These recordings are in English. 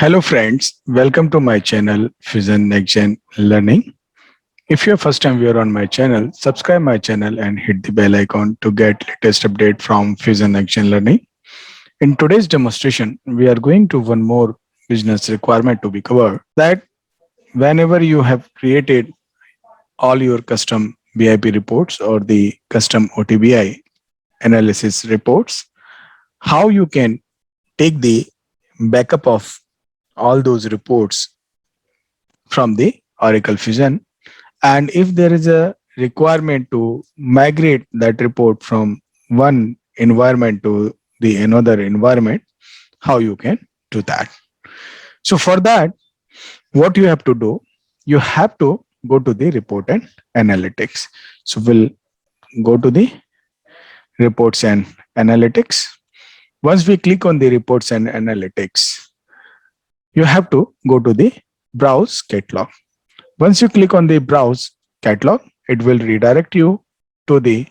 Hello friends, welcome to my channel Fusion Next Gen Learning. If you're first time viewer on my channel, subscribe my channel and hit the bell icon to get latest update from Fusion Next Gen Learning. In today's demonstration, we are going to one more business requirement to be covered that whenever you have created all your custom BIP reports or the custom OTBI analysis reports, how you can take the backup of all those reports from the Oracle Fusion. And if there is a requirement to migrate that report from one environment to the another environment, how you can do that. So for that, what you have to do, you have to go to the report and analytics. So we'll go to the reports and analytics. Once we click on the reports and analytics, you have to go to the browse catalog. Once you click on the browse catalog, it will redirect you to the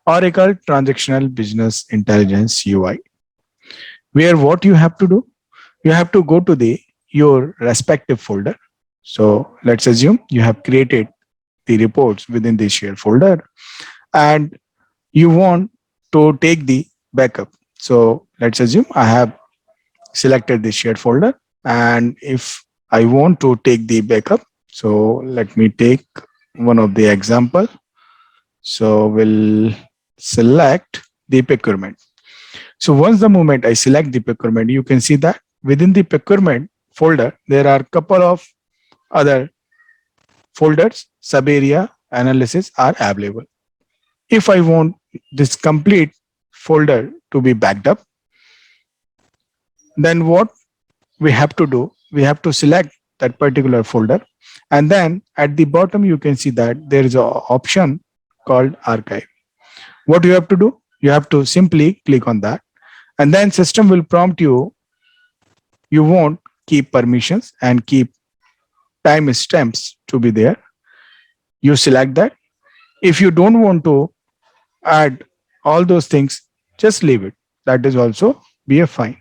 Oracle Transactional Business Intelligence UI, where what you have to do, you have to go to the your respective folder. So let's assume you have created the reports within the share folder and you want to take the backup. So let's assume I have selected the shared folder, and if I want to take the backup, so let me take one of the example. So we'll select the procurement. So once the moment I select the procurement, you can see that within the procurement folder, there are a couple of other folders, sub area analysis are available. If I want this complete folder to be backed up, then what we have to do, we have to select that particular folder, and then at the bottom you can see that there is an option called archive. What you have to do, you have to simply click on that, and then system will prompt you, you won't keep permissions and keep timestamps to be there. You select that. If you don't want to add all those things, just leave it. That is also be a fine.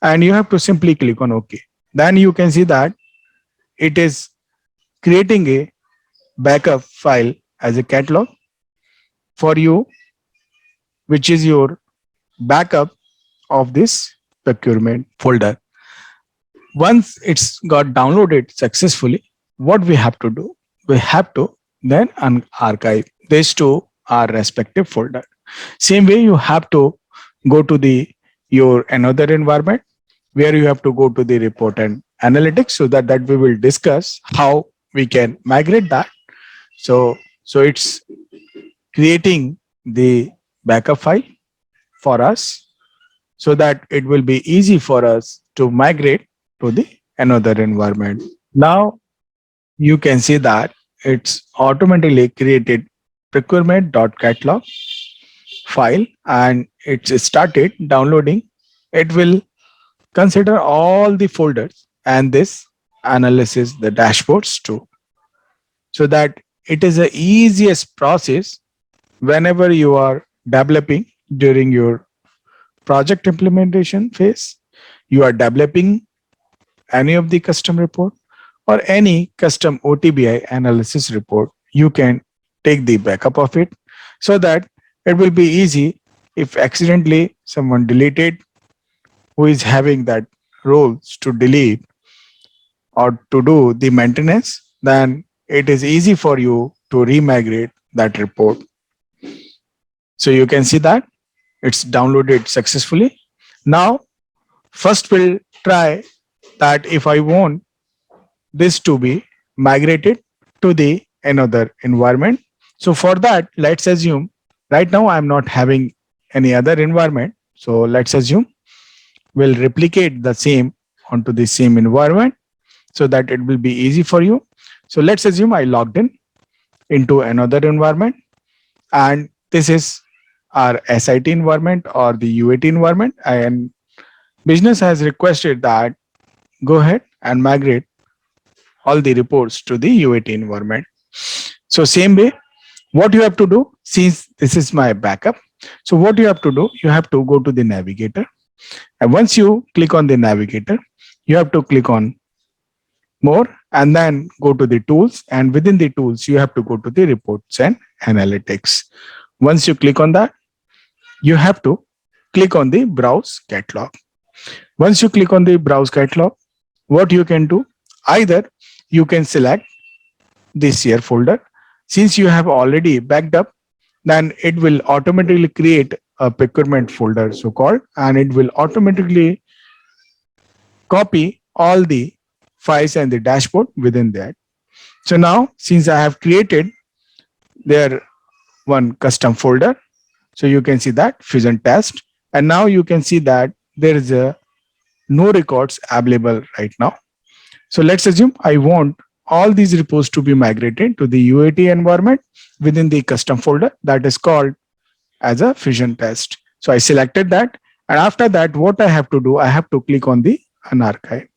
And you have to simply click on OK. Then you can see that it is creating a backup file as a catalog for you, which is your backup of this procurement folder. Once it's got downloaded successfully, what we have to do, we have to then archive this to our respective folder. Same way, you have to go to the your another environment where you have to go to the report and analytics, so that we will discuss how we can migrate that. So it's creating the backup file for us so that it will be easy for us to migrate to the another environment. Now you can see that it's automatically created procurement.catalog file and it's started downloading. It will consider all the folders and this analysis the dashboards too, so that it is the easiest process whenever you are developing during your project implementation phase. You are developing any of the custom report or any custom OTBI analysis report, you can take the backup of it so that it will be easy. If accidentally someone deleted who is having that roles to delete or to do the maintenance, then it is easy for you to remigrate that report. So you can see that it's downloaded successfully. Now, first we'll try that if I want this to be migrated to the another environment. So for that, let's assume right now I'm not having any other environment. So let's assume we'll replicate the same onto the same environment so that it will be easy for you. So let's assume I logged in into another environment, and this is our SIT environment or the UAT environment, and business has requested that go ahead and migrate all the reports to the UAT environment. So same way, what you have to do, since this is my backup, so what you have to do, you have to go to the navigator, and once you click on the navigator, You have to click on more and then go to the tools, and within the tools you have to go to the reports and analytics. Once you click on that, you have to click on the browse catalog. Once you click on the browse catalog, what you can do, either you can select this here folder. Since you have already backed up, then it will automatically create a procurement folder so called, and it will automatically copy all the files and the dashboard within that. So now, since I have created there one custom folder, so you can see that Fusion test, and now you can see that there is a no records available right now. So let's assume I want all these reports to be migrated to the UAT environment within the custom folder that is called as a Fusion test. So I selected that, and after that, what I have to do, I have to click on the unarchive.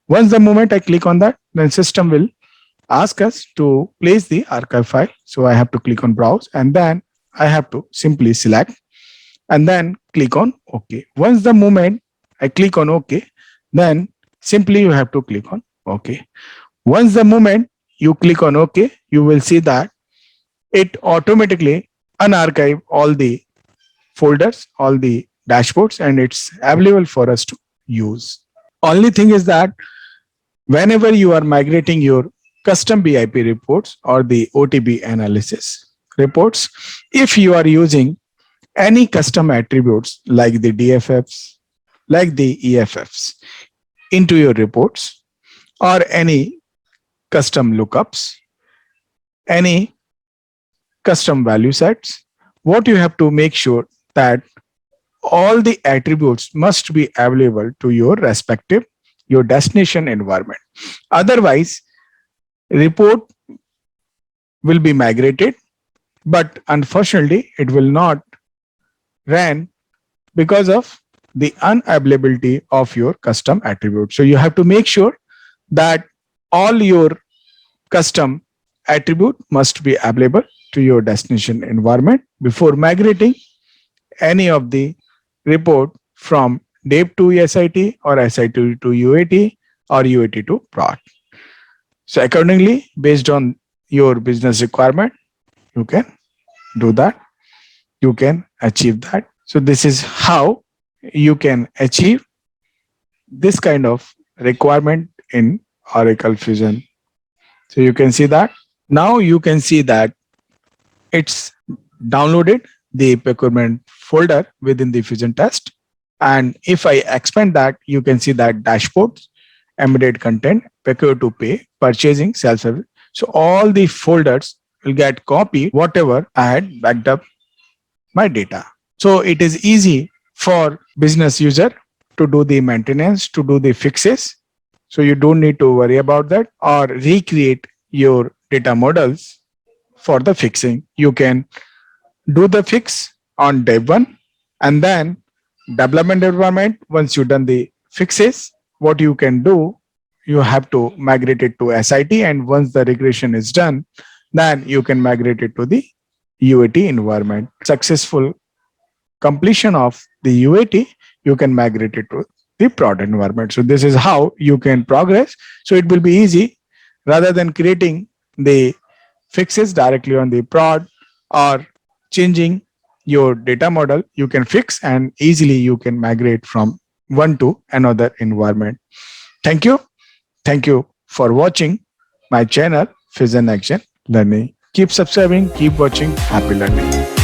Once the moment I click on that, then system will ask us to place the archive file. So I have to click on browse, and then I have to simply select and then click on OK. Once the moment I click on OK, then simply you have to click on OK. Once the moment you click on OK, you will see that it automatically unarchive all the folders, all the dashboards, and it's available for us to use. Only thing is that whenever you are migrating your custom BIP reports or the OTB analysis reports, if you are using any custom attributes like the DFFs, like the EFFs into your reports, or any custom lookups, any custom value sets, what you have to make sure that all the attributes must be available to your respective, your destination environment. Otherwise, report will be migrated, but unfortunately, it will not run because of the unavailability of your custom attribute. So you have to make sure that all your custom attribute must be available to your destination environment before migrating any of the report from dev to SIT or SIT to UAT or UAT to prod. So accordingly, based on your business requirement, you can do that. You can achieve that. So this is how you can achieve this kind of requirement in Oracle Fusion. So you can see that. Now you can see that it's downloaded the procurement folder within the Fusion test. And if I expand that, you can see that dashboards, embedded content, procure to pay, purchasing, self-service. So all the folders will get copied, whatever I had backed up my data. So it is easy for business user to do the maintenance, to do the fixes. So you don't need to worry about that or recreate your data models for the fixing. You can do the fix on day one, and then development environment. Once you've done the fixes, what you can do, you have to migrate it to SIT, and once the regression is done, then you can migrate it to the UAT environment. Successful completion of the UAT, you can migrate it to the prod environment. So this is how you can progress. So it will be easy rather than creating the fixes directly on the prod or changing your data model. You can fix and easily you can migrate from one to another environment. Thank you. Thank you for watching my channel, Fusion Action Learning. Keep subscribing, keep watching. Happy learning.